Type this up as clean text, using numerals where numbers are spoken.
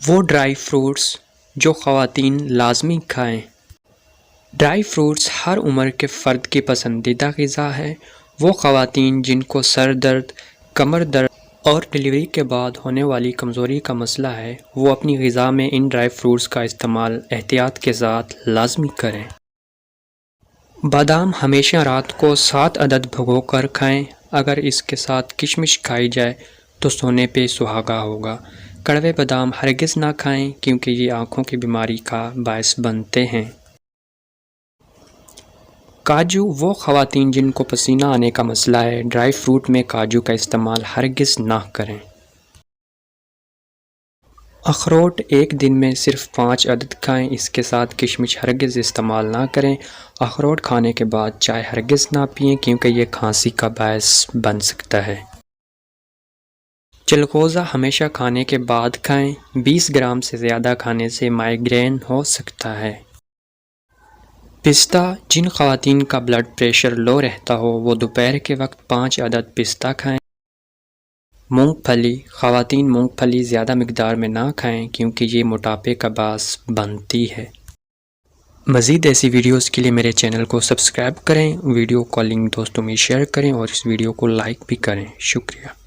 وہ dry fruits جو خواتین لازمی کھائیں۔ ڈرائی فروٹس ہر عمر کے فرد کی پسندیدہ غذا ہے۔ وہ خواتین جن کو سر درد، کمر درد اور ڈلیوری کے بعد ہونے والی کمزوری کا مسئلہ ہے، وہ اپنی غذا میں ان ڈرائی فروٹس کا استعمال احتیاط کے ساتھ لازمی کریں۔ بادام ہمیشہ رات کو 7 عدد بھگو کر کھائیں۔ اگر اس کے ساتھ کشمش کھائی جائے تو سونے پہ سہاگا ہوگا۔ کڑوے بادام ہرگز نہ کھائیں کیونکہ یہ آنکھوں کی بیماری کا باعث بنتے ہیں۔ کاجو وہ خواتین جن کو پسینہ آنے کا مسئلہ ہے، ڈرائی فروٹ میں کاجو کا استعمال ہرگز نہ کریں۔ اخروٹ ایک دن میں صرف 5 عدد کھائیں، اس کے ساتھ کشمش ہرگز استعمال نہ کریں۔ اخروٹ کھانے کے بعد چائے ہرگز نہ پئیں کیونکہ یہ کھانسی کا باعث بن سکتا ہے۔ چلغوزہ ہمیشہ کھانے کے بعد کھائیں، 20 گرام سے زیادہ کھانے سے مائیگرین ہو سکتا ہے۔ پستہ جن خواتین کا بلڈ پریشر لو رہتا ہو وہ دوپہر کے وقت 5 عدد پستہ کھائیں۔ مونگ پھلی خواتین مونگ پھلی زیادہ مقدار میں نہ کھائیں کیونکہ یہ موٹاپے کا باعث بنتی ہے۔ مزید ایسی ویڈیوز کے لیے میرے چینل کو سبسکرائب کریں، ویڈیو کالنگ دوستوں میں شیئر کریں اور اس ویڈیو کو لائک بھی کریں۔ شکریہ۔